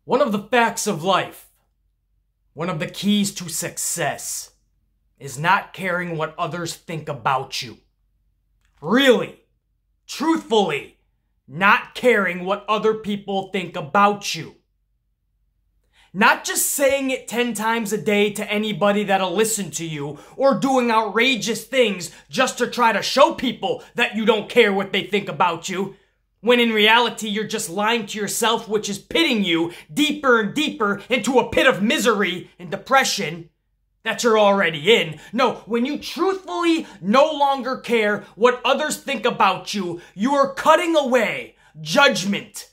One of the facts of life, one of the keys to success, is not caring what others think about you. Really, truthfully, not caring what other people think about you. Not just saying it 10 times a day to anybody that'll listen to you, or doing outrageous things just to try to show people that you don't care what they think about you, when in reality you're just lying to yourself, which is pitting you deeper and deeper into a pit of misery and depression that you're already in. No, when you truthfully no longer care what others think about you, you are cutting away judgment.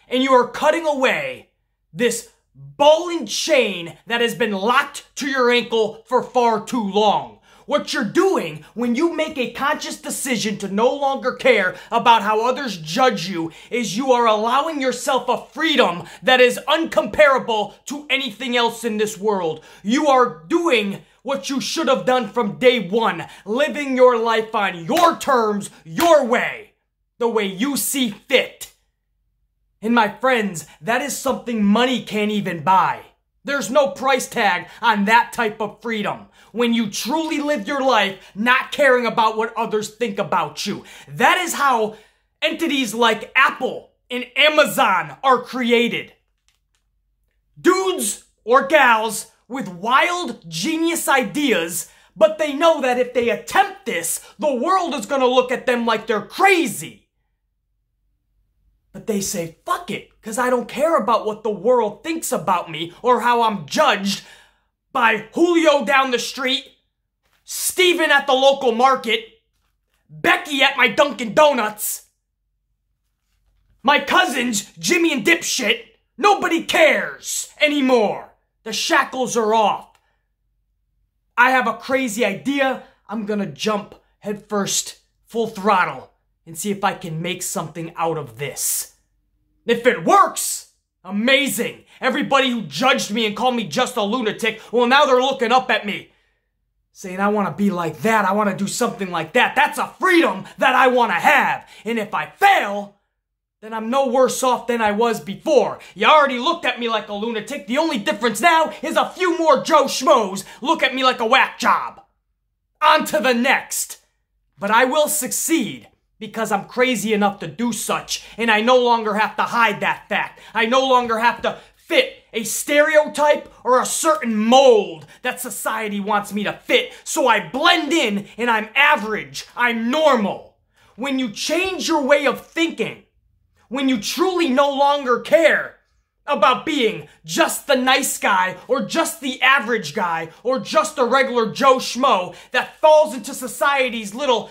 And you are cutting away this ball and chain that has been locked to your ankle for far too long. What you're doing when you make a conscious decision to no longer care about how others judge you is you are allowing yourself a freedom that is uncomparable to anything else in this world. You are doing what you should have done from day one, living your life on your terms, your way, the way you see fit. And my friends, that is something money can't even buy. There's no price tag on that type of freedom. When you truly live your life not caring about what others think about you. That is how entities like Apple and Amazon are created. Dudes or gals with wild genius ideas, but they know that if they attempt this, the world is going to look at them like they're crazy. But they say, fuck it, because I don't care about what the world thinks about me or how I'm judged by Julio down the street, Steven at the local market, Becky at my Dunkin' Donuts, my cousins, Jimmy and Dipshit. Nobody cares anymore. The shackles are off. I have a crazy idea. I'm gonna jump headfirst, full throttle, and see if I can make something out of this. If it works, amazing. Everybody who judged me and called me just a lunatic, well, now they're looking up at me, saying I want to be like that, I want to do something like that. That's a freedom that I want to have. And if I fail, then I'm no worse off than I was before. You already looked at me like a lunatic. The only difference now is a few more Joe Schmoes look at me like a whack job. On to the next. But I will succeed. Because I'm crazy enough to do such, and I no longer have to hide that fact. I no longer have to fit a stereotype or a certain mold that society wants me to fit, so I blend in and I'm average, I'm normal. When you change your way of thinking, when you truly no longer care about being just the nice guy or just the average guy or just a regular Joe Schmo that falls into society's little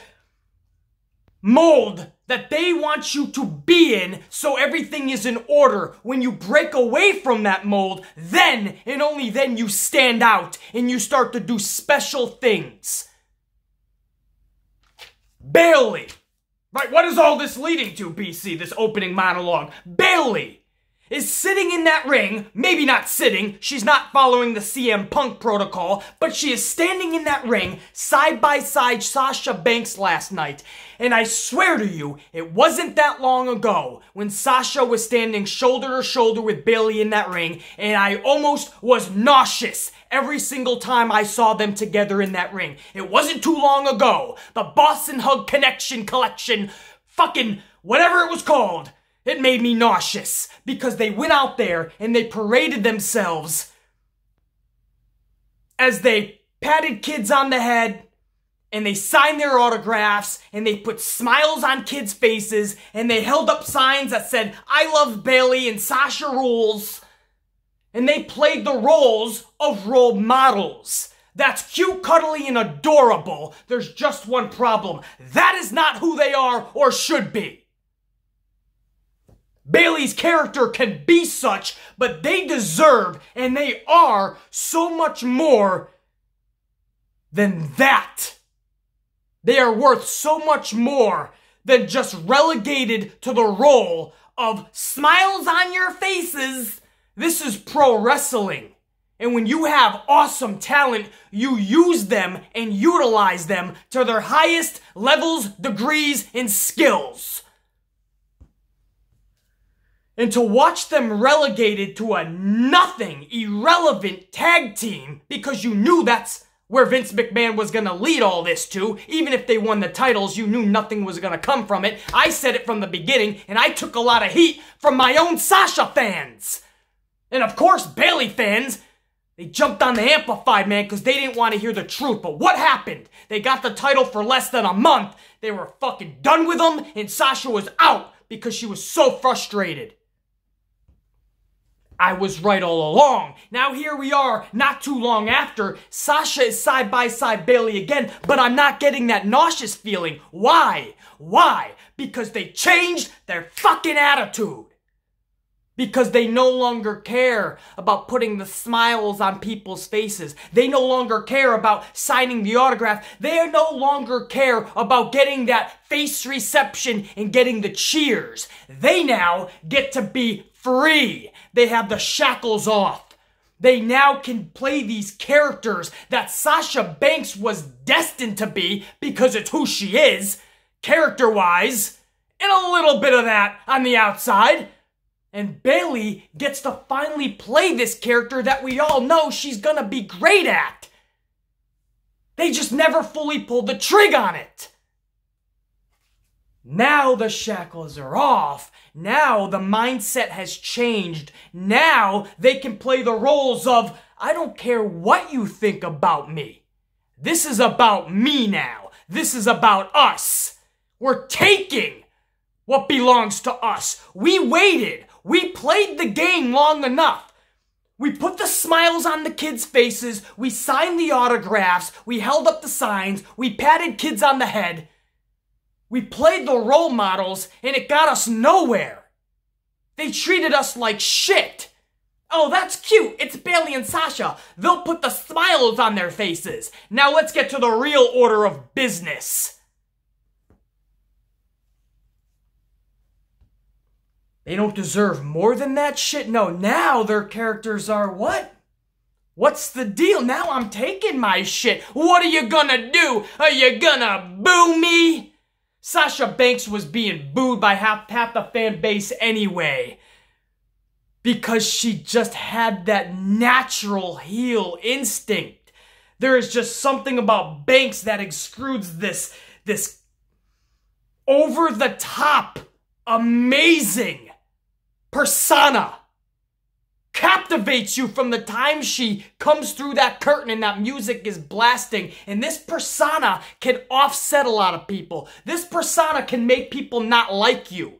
mold that they want you to be in so everything is in order. When you break away from that mold, then and only then you stand out and you start to do special things. Bayley. Right, what is all this leading to, BC, this opening monologue? Bayley is sitting in that ring, maybe not sitting, she's not following the CM Punk protocol, but she is standing in that ring side by side Sasha Banks last night. And I swear to you, it wasn't that long ago when Sasha was standing shoulder to shoulder with Bayley in that ring, and I almost was nauseous every single time I saw them together in that ring. It wasn't too long ago. The Boston Hug Connection Collection, fucking whatever it was called. It made me nauseous because they went out there and they paraded themselves as they patted kids on the head and they signed their autographs and they put smiles on kids' faces and they held up signs that said, I love Bayley and Sasha rules. And they played the roles of role models. That's cute, cuddly, and adorable. There's just one problem. That is not who they are or should be. Bayley's character can be such, but they deserve and they are so much more than that. They are worth so much more than just relegated to the role of smiles on your faces. This is pro wrestling. And when you have awesome talent, you use them and utilize them to their highest levels, degrees, and skills. And to watch them relegated to a nothing, irrelevant tag team because you knew that's where Vince McMahon was going to lead all this to. Even if they won the titles, you knew nothing was going to come from it. I said it from the beginning, and I took a lot of heat from my own Sasha fans. And of course, Bayley fans, they jumped on the Amplified, man, because they didn't want to hear the truth. But what happened? They got the title for less than a month. They were fucking done with them, and Sasha was out because she was so frustrated. I was right all along. Now here we are, not too long after. Sasha is side by side Bayley again, but I'm not getting that nauseous feeling. Why? Why? Because they changed their fucking attitude. Because they no longer care about putting the smiles on people's faces. They no longer care about signing the autograph. They no longer care about getting that face reception and getting the cheers. They now get to be free. They have the shackles off. They now can play these characters that Sasha Banks was destined to be because it's who she is, character-wise, and a little bit of that on the outside. And Bayley gets to finally play this character that we all know she's gonna be great at. They just never fully pulled the trigger on it. Now the shackles are off. Now the mindset has changed. Now they can play the roles of, I don't care what you think about me. This is about me now. This is about us. We're taking what belongs to us. We waited. We played the game long enough. We put the smiles on the kids' faces. We signed the autographs. We held up the signs. We patted kids on the head. We played the role models, and it got us nowhere. They treated us like shit. Oh, that's cute. It's Bayley and Sasha. They'll put the smiles on their faces. Now let's get to the real order of business. They don't deserve more than that shit? No, now their characters are what? What's the deal? Now I'm taking my shit. What are you gonna do? Are you gonna boo me? Sasha Banks was being booed by half the fan base anyway. Because she just had that natural heel instinct. There is just something about Banks that exudes this over-the-top, amazing persona. Captivates you from the time she comes through that curtain and that music is blasting. And this persona can offset a lot of people. This persona can make people not like you.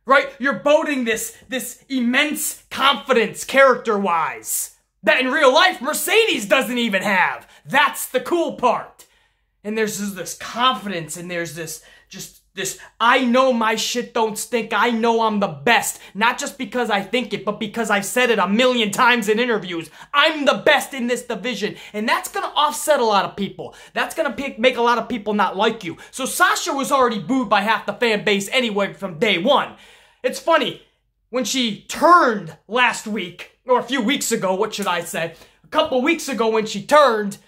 Right? You're boasting this immense confidence character-wise that in real life Mercedes doesn't even have. That's the cool part. And there's this confidence and there's this I know my shit don't stink. I know I'm the best. Not just because I think it, but because I've said it a million times in interviews. I'm the best in this division. And that's going to offset a lot of people. That's going to make a lot of people not like you. So Sasha was already booed by half the fan base anyway from day one. It's funny, when she turned last week, or a few weeks ago, what should I say? A couple weeks ago when she turned,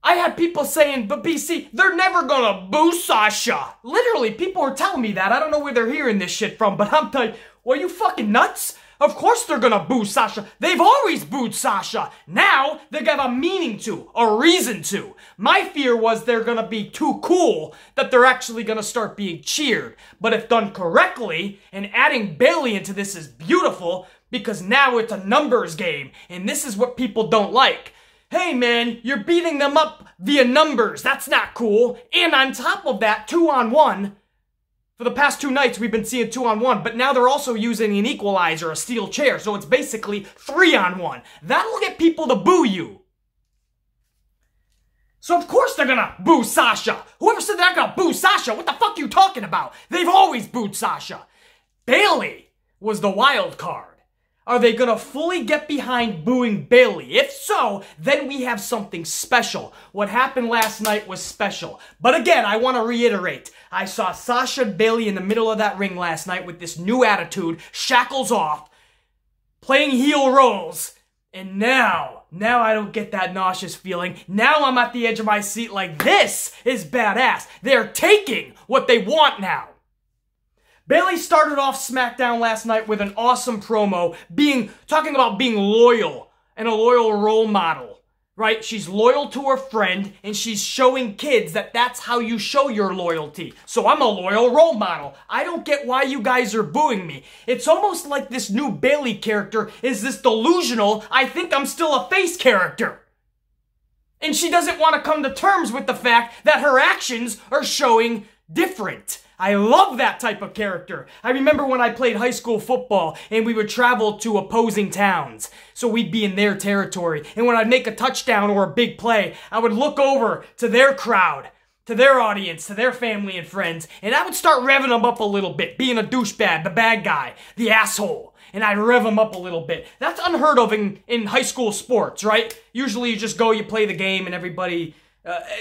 I had people saying, but BC, they're never gonna boo Sasha. Literally, people were telling me that. I don't know where they're hearing this shit from, but I'm telling you, well, you fucking nuts? Of course they're gonna boo Sasha. They've always booed Sasha. Now, they're gonna have a meaning to, a reason to. My fear was they're gonna be too cool that they're actually gonna start being cheered. But if done correctly, and adding Bayley into this is beautiful, because now it's a numbers game, and this is what people don't like. Hey man, you're beating them up via numbers. That's not cool. And on top of that, 2-on-1. For the past 2 nights, we've been seeing 2-on-1, but now they're also using an equalizer, a steel chair, so it's basically 3-on-1. That'll get people to boo you. So of course they're gonna boo Sasha. Whoever said they're not gonna boo Sasha, what the fuck are you talking about? They've always booed Sasha. Bayley was the wild card. Are they gonna fully get behind booing Bayley? If so, then we have something special. What happened last night was special. But again, I want to reiterate. I saw Sasha and Bayley in the middle of that ring last night with this new attitude, shackles off, playing heel roles. And now I don't get that nauseous feeling. Now I'm at the edge of my seat like, this is badass. They're taking what they want now. Bayley started off SmackDown last night with an awesome promo, talking about being loyal and a loyal role model, right? She's loyal to her friend, and she's showing kids that that's how you show your loyalty. So I'm a loyal role model. I don't get why you guys are booing me. It's almost like this new Bayley character is this delusional, I think I'm still a face character. And she doesn't want to come to terms with the fact that her actions are showing different. I love that type of character. I remember when I played high school football and we would travel to opposing towns. So we'd be in their territory. And when I'd make a touchdown or a big play, I would look over to their crowd, to their audience, to their family and friends, and I would start revving them up a little bit, being a douchebag, the bad guy, the asshole. And I'd rev them up a little bit. That's unheard of in high school sports, right? Usually you just go, you play the game, and everybody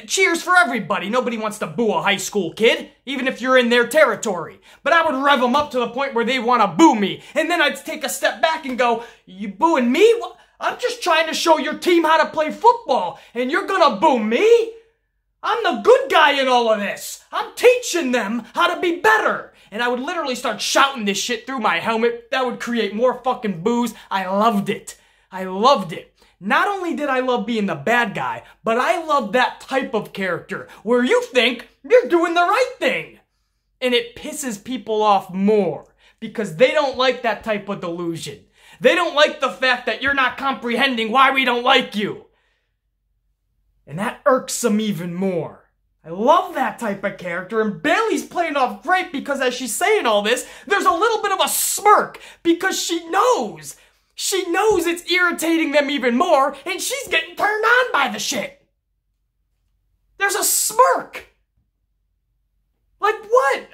cheers for everybody. Nobody wants to boo a high school kid, even if you're in their territory. But I would rev them up to the point where they want to boo me. And then I'd take a step back and go, you booing me? I'm just trying to show your team how to play football, and you're gonna boo me? I'm the good guy in all of this. I'm teaching them how to be better. And I would literally start shouting this shit through my helmet. That would create more fucking boos. I loved it. I loved it. Not only did I love being the bad guy, but I love that type of character where you think you're doing the right thing. And it pisses people off more because they don't like that type of delusion. They don't like the fact that you're not comprehending why we don't like you. And that irks them even more. I love that type of character, and Bayley's playing off great because as she's saying all this, there's a little bit of a smirk because she knows it's irritating them even more, and she's getting turned on by the shit. There's a smirk. Like what?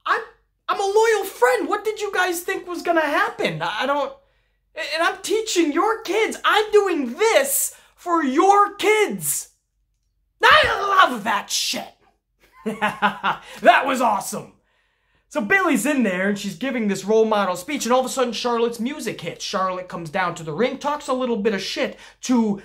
I'm a loyal friend. What did you guys think was gonna happen? And I'm teaching your kids. I'm doing this for your kids. I love that shit. That was awesome. So Bayley's in there and she's giving this role model speech, and all of a sudden Charlotte's music hits. Charlotte comes down to the ring, talks a little bit of shit to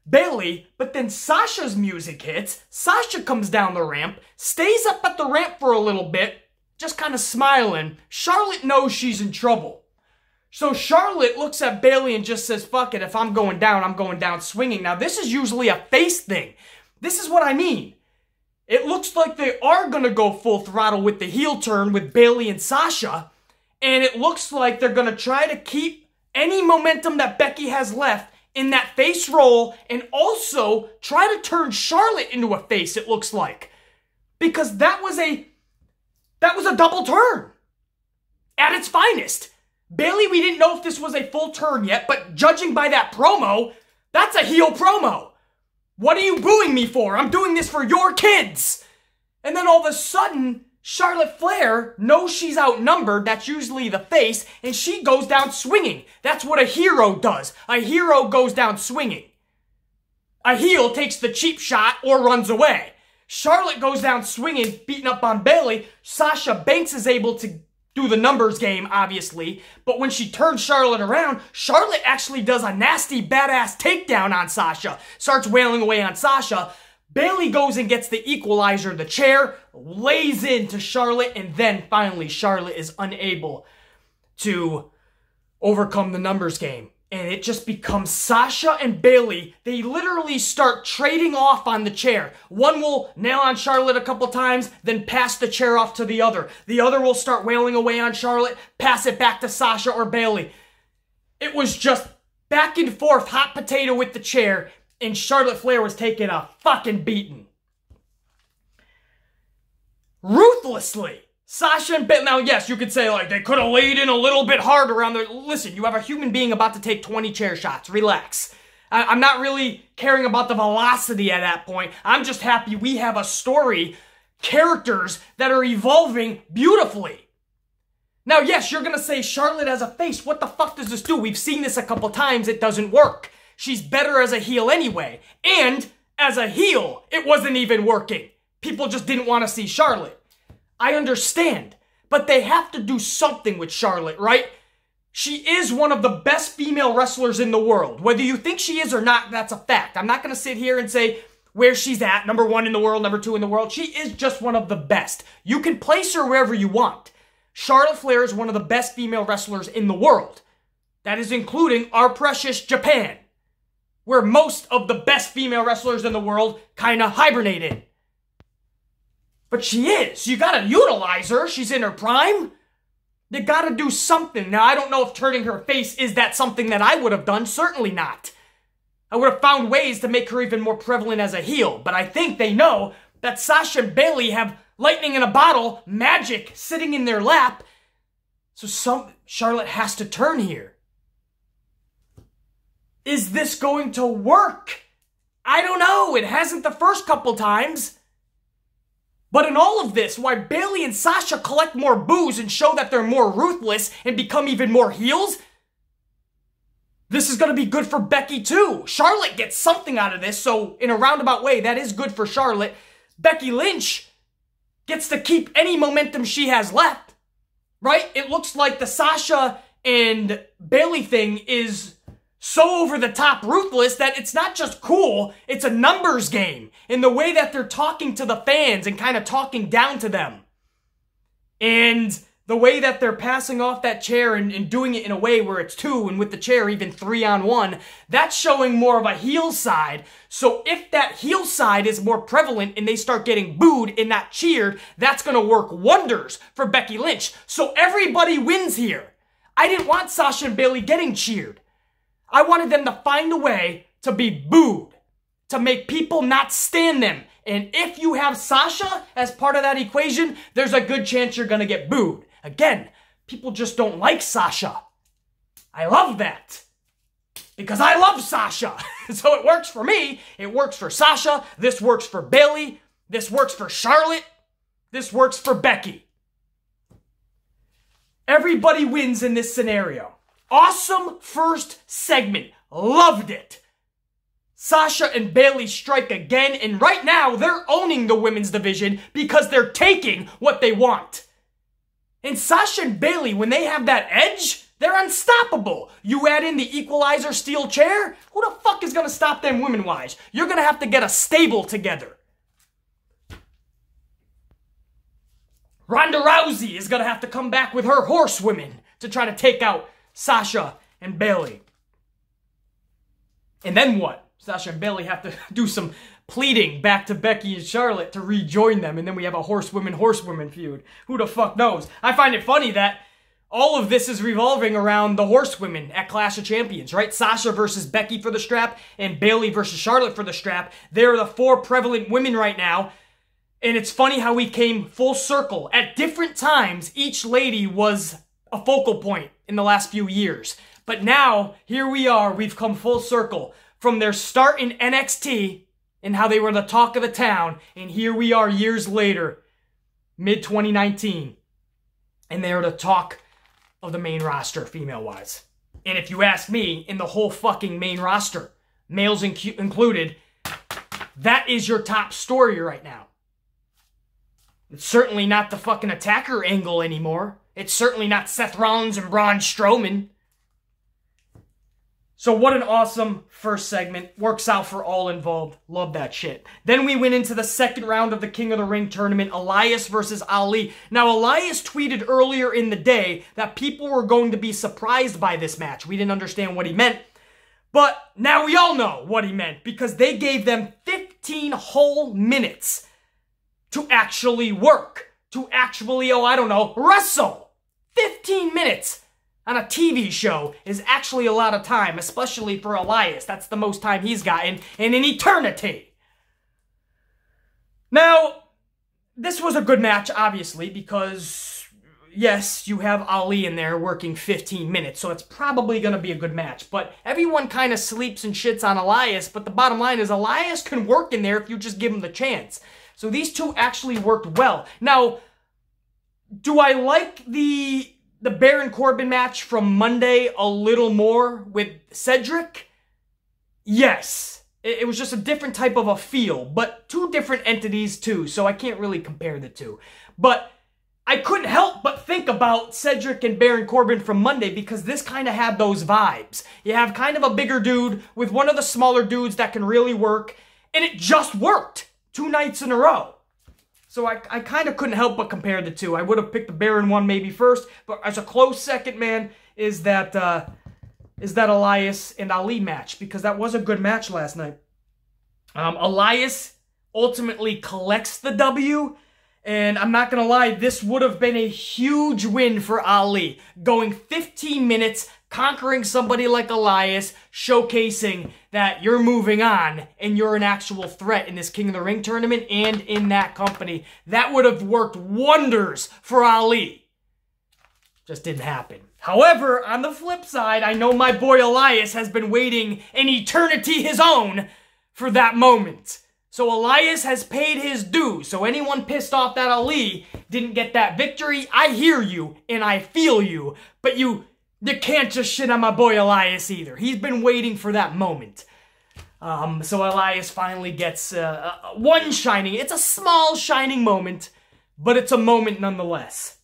Bayley, but then Sasha's music hits. Sasha comes down the ramp, stays up at the ramp for a little bit, just kind of smiling. Charlotte knows she's in trouble. So Charlotte looks at Bayley and just says, fuck it, if I'm going down swinging. Now this is usually a face thing. This is what I mean. It looks like they are going to go full throttle with the heel turn with Bayley and Sasha. And it looks like they're going to try to keep any momentum that Becky has left in that face roll and also try to turn Charlotte into a face, it looks like. Because that was a double turn at its finest. Bayley, we didn't know if this was a full turn yet, but judging by that promo, that's a heel promo. What are you booing me for? I'm doing this for your kids. And then all of a sudden, Charlotte Flair knows she's outnumbered. That's usually the face. And she goes down swinging. That's what a hero does. A hero goes down swinging. A heel takes the cheap shot or runs away. Charlotte goes down swinging, beating up on Bayley. Sasha Banks is able to do the numbers game, obviously, but when she turns Charlotte around, Charlotte actually does a nasty, badass takedown on Sasha, starts wailing away on Sasha. Bayley goes and gets the equalizer, the chair, lays into Charlotte, and then finally Charlotte is unable to overcome the numbers game. And it just becomes Sasha and Bayley. They literally start trading off on the chair. One will nail on Charlotte a couple times, then pass the chair off to the other. The other will start wailing away on Charlotte, pass it back to Sasha or Bayley. It was just back and forth, hot potato with the chair, and Charlotte Flair was taking a fucking beating. Ruthlessly. Sasha and Bayley, now yes, you could say like they could have laid in a little bit harder on the, listen, you have a human being about to take 20 chair shots, relax. I'm not really caring about the velocity at that point. I'm just happy we have a story, characters that are evolving beautifully. Now yes, you're gonna say Charlotte as a face, what the fuck does this do? We've seen this a couple times, it doesn't work. She's better as a heel anyway. And as a heel, it wasn't even working. People just didn't want to see Charlotte. I understand, but they have to do something with Charlotte, right? She is one of the best female wrestlers in the world. Whether you think she is or not, that's a fact. I'm not going to sit here and say where she's at, number 1 in the world, number 2 in the world. She is just one of the best. You can place her wherever you want. Charlotte Flair is one of the best female wrestlers in the world. That is including our precious Japan, where most of the best female wrestlers in the world kind of hibernate in. But she is. You gotta utilize her. She's in her prime. You gotta do something. Now, I don't know if turning her face is that something that I would have done. Certainly not. I would have found ways to make her even more prevalent as a heel. But I think they know that Sasha and Bayley have lightning in a bottle, magic sitting in their lap. So Charlotte has to turn here. Is this going to work? I don't know. It hasn't the first couple times. But in all of this, why Bayley and Sasha collect more boos and show that they're more ruthless and become even more heels, this is going to be good for Becky too. Charlotte gets something out of this, so in a roundabout way, that is good for Charlotte. Becky Lynch gets to keep any momentum she has left, right? It looks like the Sasha and Bayley thing is so over the top ruthless that it's not just cool, it's a numbers game in the way that they're talking to the fans and kind of talking down to them. And the way that they're passing off that chair and doing it in a way where it's 2 and with the chair even 3-on-1, that's showing more of a heel side. So if that heel side is more prevalent and they start getting booed and not cheered, that's going to work wonders for Becky Lynch. So everybody wins here. I didn't want Sasha and Bayley getting cheered. I wanted them to find a way to be booed, to make people not stand them. And if you have Sasha as part of that equation, there's a good chance you're going to get booed. Again, people just don't like Sasha. I love that. Because I love Sasha. So it works for me. It works for Sasha. This works for Bayley. This works for Charlotte. This works for Becky. Everybody wins in this scenario. Awesome first segment. Loved it. Sasha and Bayley strike again, and right now they're owning the women's division because they're taking what they want. And Sasha and Bayley, when they have that edge, they're unstoppable. You add in the equalizer steel chair, who the fuck is going to stop them women-wise? You're going to have to get a stable together. Ronda Rousey is going to have to come back with her horsewomen to try to take out Sasha and Bayley. And then what? Sasha and Bayley have to do some pleading back to Becky and Charlotte to rejoin them, and then we have a horsewomen feud. Who the fuck knows? I find it funny that all of this is revolving around the horsewomen at Clash of Champions, right? Sasha versus Becky for the strap, and Bayley versus Charlotte for the strap. They're the 4 prevalent women right now. And it's funny how we came full circle. At different times, each lady was a focal point in the last few years. But now, here we are, we've come full circle. From their start in NXT, and how they were the talk of the town, and here we are years later, mid-2019, and they're the talk of the main roster, female-wise. And if you ask me, in the whole fucking main roster, males included, that is your top story right now. It's certainly not the fucking attacker angle anymore. It's certainly not Seth Rollins and Braun Strowman. So what an awesome first segment. Works out for all involved. Love that shit. Then we went into the second round of the King of the Ring tournament, Elias versus Ali. Now, Elias tweeted earlier in the day that people were going to be surprised by this match. We didn't understand what he meant. But now we all know what he meant, because they gave them 15 whole minutes to actually work. To actually, wrestle. 15 minutes on a TV show is actually a lot of time, especially for Elias. That's the most time he's gotten in an eternity. Now, this was a good match, obviously, because, yes, you have Ali in there working 15 minutes, so it's probably going to be a good match. But everyone kind of sleeps and shits on Elias, but the bottom line is Elias can work in there if you just give him the chance. So these two actually worked well. Now, do I like the Baron Corbin match from Monday a little more with Cedric? Yes. It was just a different type of a feel, but 2 different entities too, so I can't really compare the 2. But I couldn't help but think about Cedric and Baron Corbin from Monday, because this kind of had those vibes. You have kind of a bigger dude with one of the smaller dudes that can really work, and it just worked 2 nights in a row. So I kind of couldn't help but compare the two. I would have picked the Baron one maybe first, but as a close second, man, is that Elias and Ali match, because that was a good match last night. Elias ultimately collects the W, and I'm not going to lie, this would have been a huge win for Ali. Going 15 minutes, conquering somebody like Elias, showcasing that you're moving on and you're an actual threat in this King of the Ring tournament and in that company. That would have worked wonders for Ali. Just didn't happen. However, on the flip side, I know my boy Elias has been waiting an eternity his own for that moment. So Elias has paid his due. So anyone pissed off that Ali didn't get that victory, I hear you and I feel you. But you can't just shit on my boy Elias either. He's been waiting for that moment. So Elias finally gets one shining. It's a small shining moment, but it's a moment nonetheless.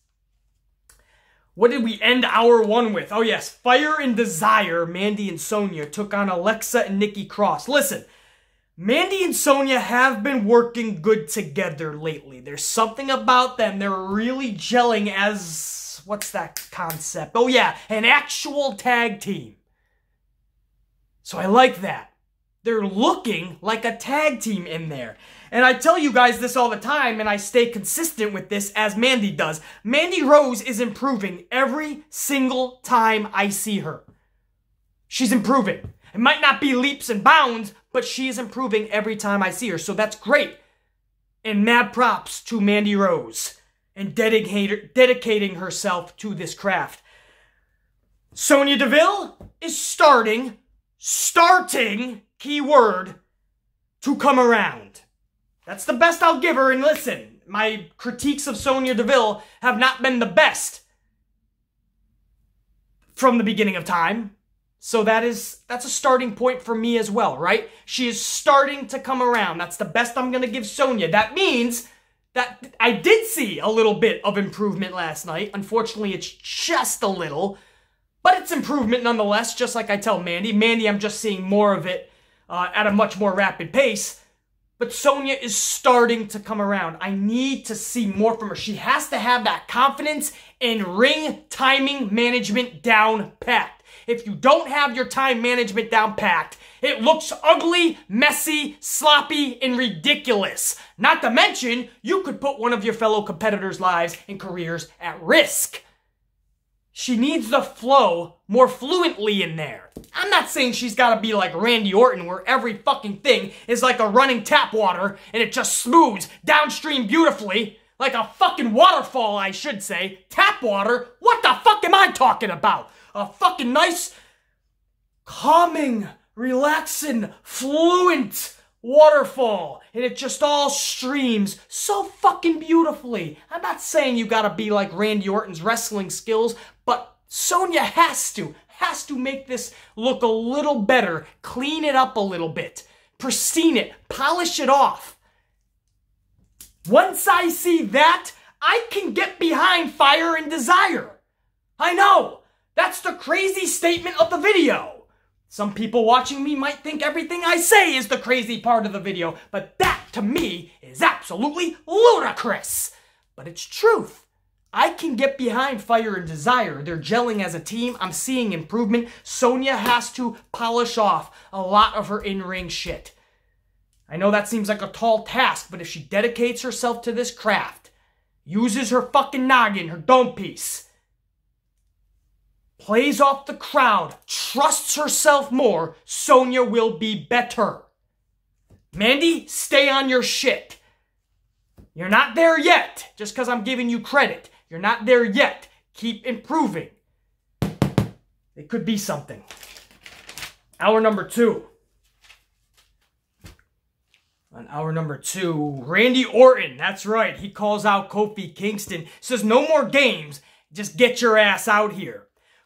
What did we end hour one with? Oh yes, Fire and Desire, Mandy and Sonya took on Alexa and Nikki Cross. Listen, Mandy and Sonya have been working good together lately. There's something about them. They're really gelling as, what's that concept? Oh yeah, an actual tag team. So I like that. They're looking like a tag team in there. And I tell you guys this all the time, and I stay consistent with this as Mandy does. Mandy Rose is improving every single time I see her. She's improving. It might not be leaps and bounds, but she is improving every time I see her. So that's great. And mad props to Mandy Rose and dedicating herself to this craft. Sonya Deville is starting, keyword, to come around. That's the best I'll give her. And listen, my critiques of Sonya Deville have not been the best from the beginning of time. So that's a starting point for me as well, right? She is starting to come around. That's the best I'm going to give Sonya. That means that I did see a little bit of improvement last night. Unfortunately, it's just a little, but it's improvement nonetheless, just like I tell Mandy. Mandy, I'm just seeing more of it at a much more rapid pace. But Sonya is starting to come around. I need to see more from her. She has to have that confidence and ring timing management down packed. If you don't have your time management down packed, it looks ugly, messy, sloppy, and ridiculous. Not to mention, you could put one of your fellow competitors' lives and careers at risk. She needs the flow more fluently in there. I'm not saying she's got to be like Randy Orton, where every fucking thing is like a running tap water and it just smooths downstream beautifully. Like a fucking waterfall, I should say. Tap water? What the fuck am I talking about? A fucking nice, calming, relaxing, fluent waterfall. And it just all streams so fucking beautifully. I'm not saying you gotta be like Randy Orton's wrestling skills, but Sonya has to make this look a little better. Clean it up a little bit. Pristine it. Polish it off. Once I see that, I can get behind Fire and Desire. I know. That's the crazy statement of the video. Some people watching me might think everything I say is the crazy part of the video, but that, to me, is absolutely ludicrous. But it's truth. I can get behind Fire and Desire. They're gelling as a team. I'm seeing improvement. Sonya has to polish off a lot of her in-ring shit. I know that seems like a tall task, but if she dedicates herself to this craft, uses her fucking noggin, her dome piece, plays off the crowd, trusts herself more, Sonya will be better. Mandy, stay on your shit. You're not there yet, just because I'm giving you credit. You're not there yet. Keep improving. It could be something. Hour number 2. On hour number 2, Randy Orton, that's right, he calls out Kofi Kingston, says no more games, just get your ass out here.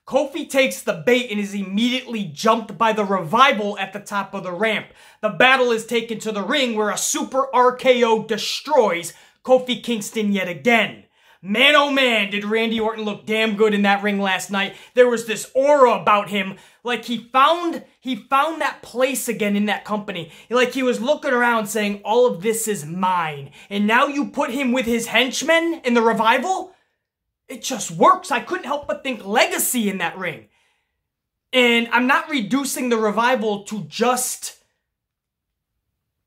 Kofi takes the bait and is immediately jumped by the Revival at the top of the ramp. The battle is taken to the ring where a super RKO destroys Kofi Kingston yet again. Man, oh man, did Randy Orton look damn good in that ring last night. There was this aura about him, like he found that place again in that company. Like he was looking around saying, all of this is mine. And now you put him with his henchmen in the Revival? It just works. I couldn't help but think legacy in that ring. And I'm not reducing the Revival to just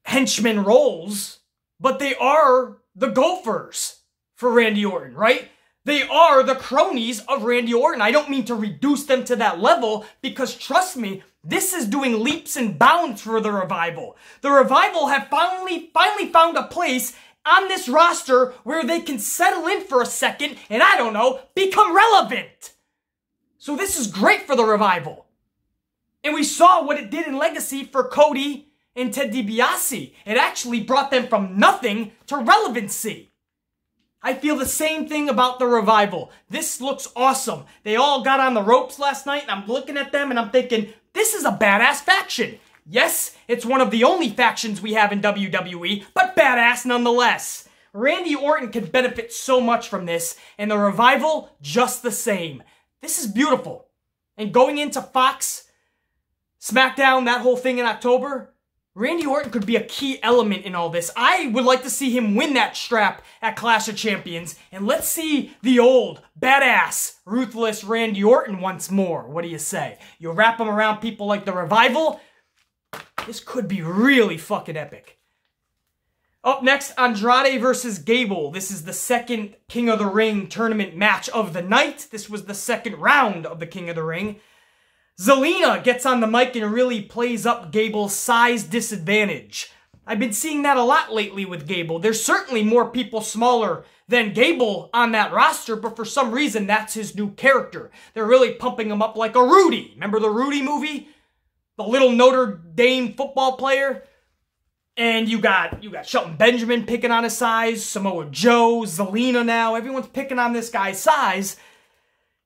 henchman roles, but they are the Gophers for Randy Orton, right? They are the cronies of Randy Orton. I don't mean to reduce them to that level because, trust me, this is doing leaps and bounds for the Revival. The Revival have finally found a place on this roster where they can settle in for a second and, I don't know, become relevant. So this is great for the Revival. And we saw what it did in Legacy for Cody and Ted DiBiase. It actually brought them from nothing to relevancy. I feel the same thing about the Revival. This looks awesome. They all got on the ropes last night, and I'm looking at them and I'm thinking, this is a badass faction. Yes, it's one of the only factions we have in WWE, but badass nonetheless. Randy Orton could benefit so much from this, and the Revival just the same. This is beautiful. And going into Fox, SmackDown, that whole thing in October, Randy Orton could be a key element in all this. I would like to see him win that strap at Clash of Champions. And let's see the old, badass, ruthless Randy Orton once more. What do you say? You wrap him around people like the Revival? This could be really fucking epic. Up next, Andrade versus Gable. This is the second King of the Ring tournament match of the night. This was the second round of the King of the Ring. Zelina gets on the mic and really plays up Gable's size disadvantage. I've been seeing that a lot lately with Gable. There's certainly more people smaller than Gable on that roster, but for some reason, that's his new character. They're really pumping him up like a Rudy. Remember the Rudy movie? The little Notre Dame football player? And you got Shelton Benjamin picking on his size, Samoa Joe, Zelina now. Everyone's picking on this guy's size.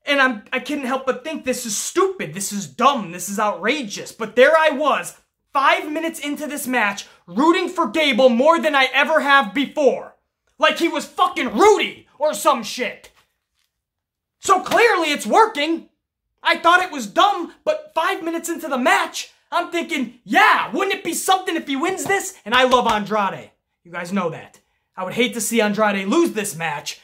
And I couldn't help but think this is stupid, this is dumb, this is outrageous. But there I was, 5 minutes into this match, rooting for Gable more than I ever have before. Like he was fucking Rudy or some shit. So clearly it's working. I thought it was dumb, but 5 minutes into the match, I'm thinking, yeah, wouldn't it be something if he wins this? And I love Andrade. You guys know that. I would hate to see Andrade lose this match.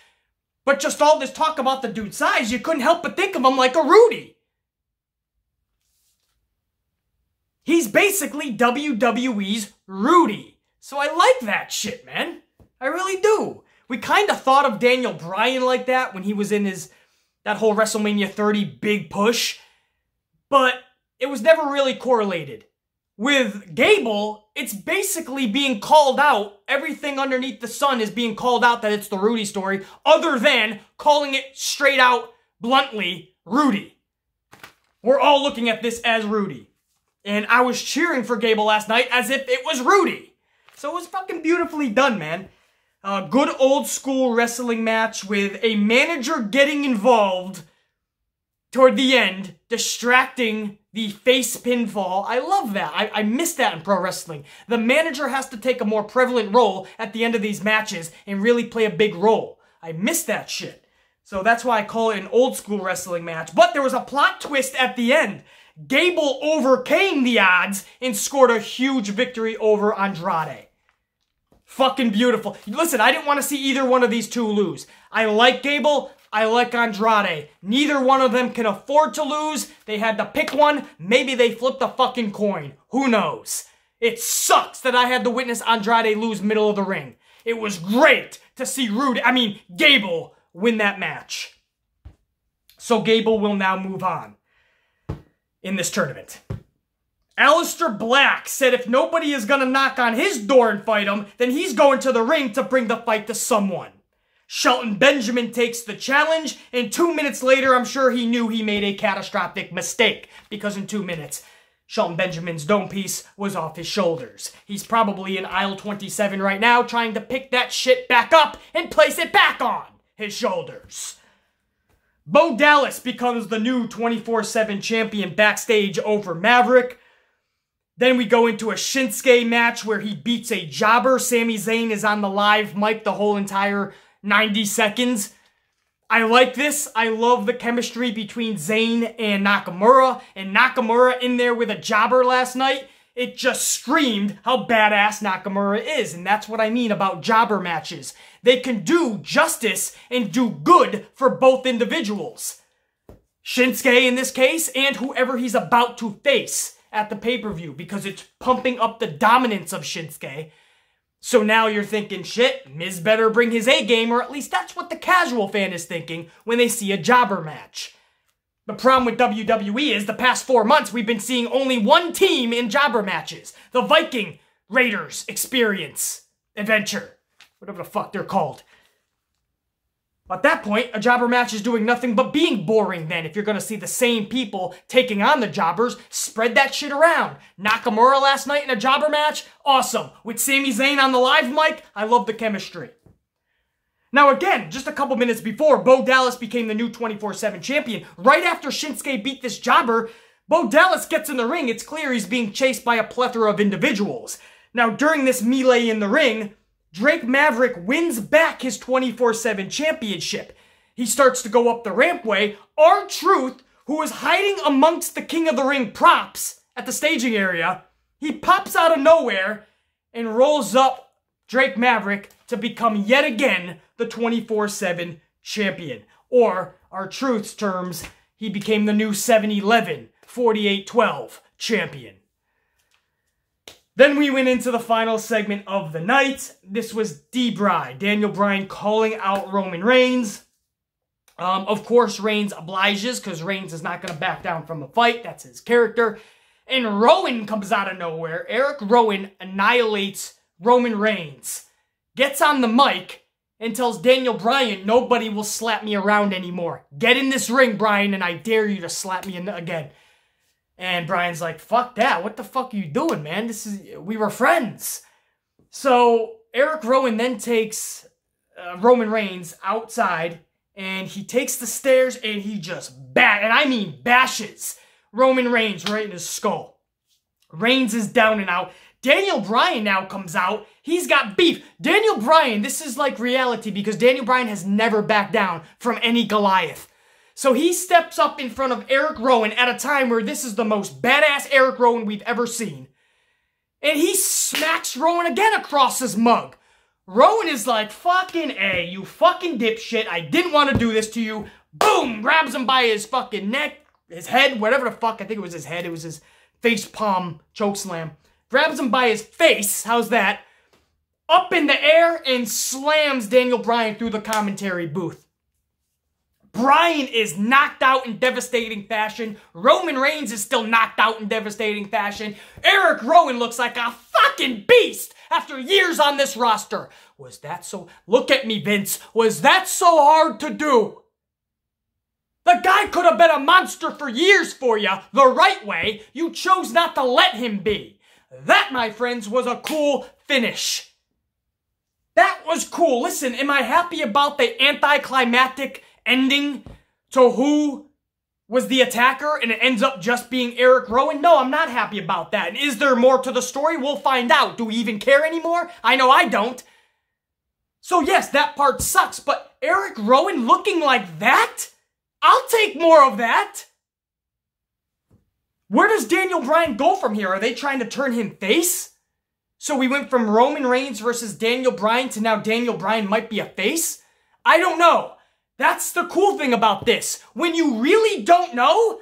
But just all this talk about the dude's size, you couldn't help but think of him like a Rudy. He's basically WWE's Rudy. So I like that shit, man. I really do. We kind of thought of Daniel Bryan like that when he was in that whole WrestleMania 30 big push. But it was never really correlated. With Gable, it's basically being called out. Everything underneath the sun is being called out that it's the Rudy story, other than calling it straight out, bluntly, Rudy. We're all looking at this as Rudy. And I was cheering for Gable last night as if it was Rudy. So it was fucking beautifully done, man. A good old school wrestling match with a manager getting involved toward the end, distracting the face pinfall. I love that. I miss that in pro wrestling. The manager has to take a more prevalent role at the end of these matches and really play a big role. I miss that shit. So that's why I call it an old school wrestling match. But there was a plot twist at the end. Gable overcame the odds and scored a huge victory over Andrade. Fucking beautiful. Listen, I didn't want to see either one of these two lose. I like Gable. I like Andrade. Neither one of them can afford to lose. They had to pick one. Maybe they flipped a fucking coin. Who knows? It sucks that I had to witness Andrade lose middle of the ring. It was great to see Gable win that match. So Gable will now move on in this tournament. Aleister Black said if nobody is going to knock on his door and fight him, then he's going to the ring to bring the fight to someone. Shelton Benjamin takes the challenge, and 2 minutes later, I'm sure he knew he made a catastrophic mistake, because in 2 minutes, Shelton Benjamin's dome piece was off his shoulders. He's probably in aisle 27 right now, trying to pick that shit back up and place it back on his shoulders. Bo Dallas becomes the new 24/7 champion backstage over Maverick. Then we go into a Shinsuke match where he beats a jobber. Sami Zayn is on the live mic the whole entire 90 seconds. I like this. I love the chemistry between Zayn and Nakamura. And Nakamura in there with a jobber last night. It just screamed how badass Nakamura is. And that's what I mean about jobber matches. They can do justice and do good for both individuals. Shinsuke in this case, and whoever he's about to face at the pay-per-view, because it's pumping up the dominance of Shinsuke. So now you're thinking, shit, Miz better bring his A-game, or at least that's what the casual fan is thinking when they see a jobber match. The problem with WWE is the past 4 months we've been seeing only one team in jobber matches. The Viking Raiders Experience Adventure. Whatever the fuck they're called. At that point, a jobber match is doing nothing but being boring then. If you're going to see the same people taking on the jobbers, spread that shit around. Nakamura last night in a jobber match, awesome. With Sami Zayn on the live mic, I love the chemistry. Now again, just a couple minutes before, Bo Dallas became the new 24/7 champion. Right after Shinsuke beat this jobber, Bo Dallas gets in the ring. It's clear he's being chased by a plethora of individuals. Now during this melee in the ring, Drake Maverick wins back his 24/7 championship. He starts to go up the rampway. R-Truth, who is hiding amongst the King of the Ring props at the staging area, he pops out of nowhere and rolls up Drake Maverick to become yet again the 24/7 champion. Or, R-Truth's terms, he became the new 7-11, 48-12 champion. Then we went into the final segment of the night. This was Daniel Bryan calling out Roman Reigns. Of course, Reigns obliges because Reigns is not going to back down from a fight. That's his character. And Rowan comes out of nowhere. Eric Rowan annihilates Roman Reigns. Gets on the mic and tells Daniel Bryan, nobody will slap me around anymore. Get in this ring, Bryan, and I dare you to slap me again. And Bryan's like, fuck that. What the fuck are you doing, man? We were friends. So Eric Rowan then takes Roman Reigns outside, and he takes the stairs, and he just bashes Roman Reigns right in his skull. Reigns is down and out. Daniel Bryan now comes out. He's got beef. Daniel Bryan, this is like reality because Daniel Bryan has never backed down from any Goliath. So he steps up in front of Eric Rowan at a time where this is the most badass Eric Rowan we've ever seen. And he smacks Rowan again across his mug. Rowan is like, fucking A, you fucking dipshit. I didn't want to do this to you. Boom! Grabs him by his fucking neck, his head, whatever the fuck. I think it was his head. It was his face palm chokeslam. Grabs him by his face. How's that? Up in the air and slams Daniel Bryan through the commentary booth. Bryan is knocked out in devastating fashion. Roman Reigns is still knocked out in devastating fashion. Eric Rowan looks like a fucking beast after years on this roster. Was that so? Look at me, Vince. Was that so hard to do? The guy could have been a monster for years for you, the right way. You chose not to let him be. That, my friends, was a cool finish. That was cool. Listen, am I happy about the anticlimactic ending to who was the attacker and it ends up just being Eric Rowan? No, I'm not happy about that. And is there more to the story? We'll find out. Do we even care anymore? I know I don't. So yes, that part sucks, but Eric Rowan looking like that? I'll take more of that. Where does Daniel Bryan go from here? Are they trying to turn him face? So we went from Roman Reigns versus Daniel Bryan to now Daniel Bryan might be a face? I don't know. That's the cool thing about this. When you really don't know,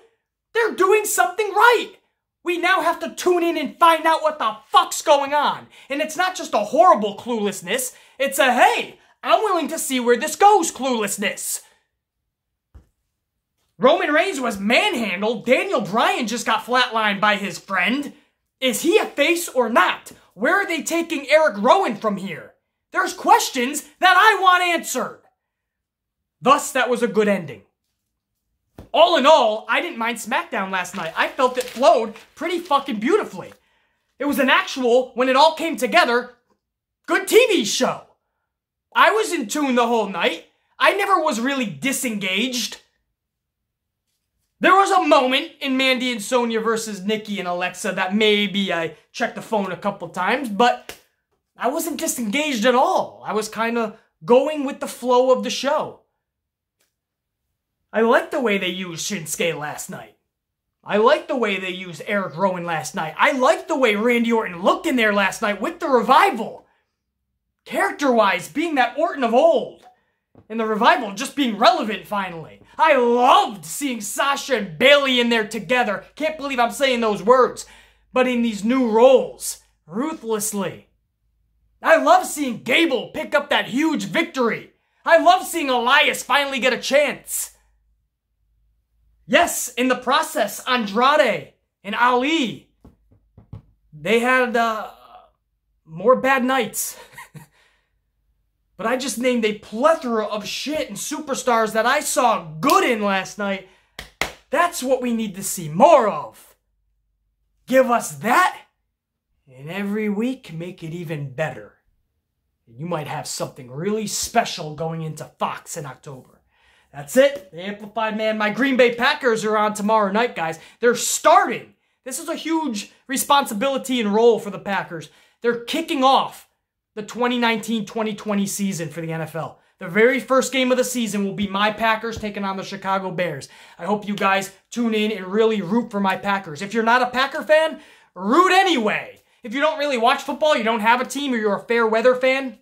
they're doing something right. We now have to tune in and find out what the fuck's going on. And it's not just a horrible cluelessness. It's a, hey, I'm willing to see where this goes cluelessness. Roman Reigns was manhandled. Daniel Bryan just got flatlined by his friend. Is he a face or not? Where are they taking Eric Rowan from here? There's questions that I want answered. Thus, that was a good ending. All in all, I didn't mind SmackDown last night. I felt it flowed pretty fucking beautifully. It was an actual, when it all came together, good TV show. I was in tune the whole night. I never was really disengaged. There was a moment in Mandy and Sonya versus Nikki and Alexa that maybe I checked the phone a couple times, but I wasn't disengaged at all. I was kind of going with the flow of the show. I like the way they used Shinsuke last night. I like the way they used Eric Rowan last night. I like the way Randy Orton looked in there last night with the Revival. Character-wise, being that Orton of old. And the Revival just being relevant finally. I loved seeing Sasha and Bayley in there together. Can't believe I'm saying those words. But in these new roles. Ruthlessly. I love seeing Gable pick up that huge victory. I love seeing Elias finally get a chance. Yes, in the process, Andrade and Ali, they had more bad nights. But I just named a plethora of shit and superstars that I saw good in last night. That's what we need to see more of. Give us that, and every week make it even better. And you might have something really special going into Fox in October. That's it. The Amplified Man. My Green Bay Packers are on tomorrow night, guys. They're starting. This is a huge responsibility and role for the Packers. They're kicking off the 2019-2020 season for the NFL. The very first game of the season will be my Packers taking on the Chicago Bears. I hope you guys tune in and really root for my Packers. If you're not a Packer fan, root anyway. If you don't really watch football, you don't have a team, or you're a fair weather fan,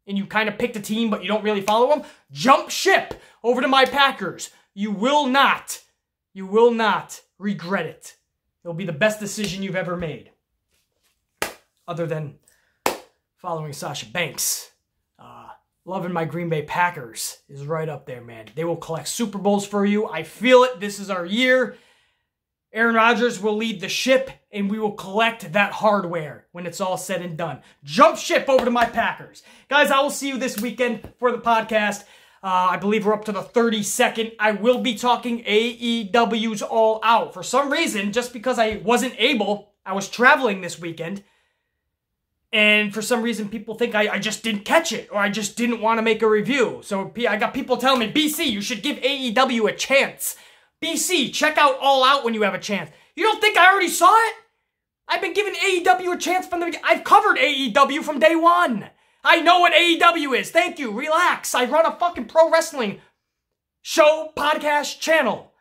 and you kind of picked a team but you don't really follow them, jump ship over to my Packers. You will not regret it. It'll be the best decision you've ever made. Other than following Sasha Banks. Loving my Green Bay Packers is right up there, man. They will collect Super Bowls for you. I feel it. This is our year. Aaron Rodgers will lead the ship, and we will collect that hardware when it's all said and done. Jump ship over to my Packers. Guys, I will see you this weekend for the podcast. I believe we're up to the 32nd. I will be talking AEW's All Out. For some reason, just because I wasn't able, I was traveling this weekend. And for some reason, people think I just didn't catch it, or I just didn't want to make a review. So I got people telling me, BC, you should give AEW a chance. BC, check out All Out when you have a chance. You don't think I already saw it? I've been giving AEW a chance from the beginning. I've covered AEW from day one. I know what AEW is. Thank you. Relax. I run a fucking pro wrestling show, podcast, channel.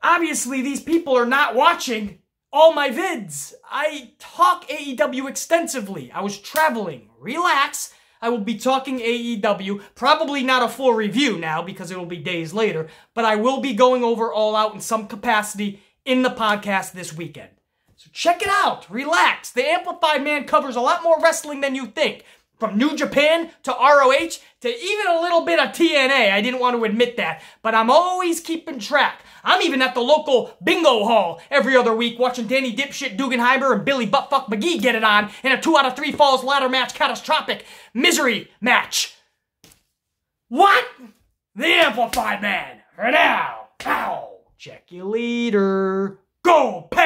Obviously, these people are not watching all my vids. I talk AEW extensively. I was traveling. Relax. I will be talking AEW. Probably not a full review now because it will be days later. But I will be going over All Out in some capacity in the podcast this weekend. So check it out. Relax. The Amplified Man covers a lot more wrestling than you think. From New Japan to ROH to even a little bit of TNA. I didn't want to admit that, but I'm always keeping track. I'm even at the local bingo hall every other week watching Danny Dipshit Dugenheimer and Billy Buttfuck McGee get it on in a 2 out of 3 falls ladder match catastrophic misery match. What? The Amplified Man. For now. Ow. Check you later. Go, Pack!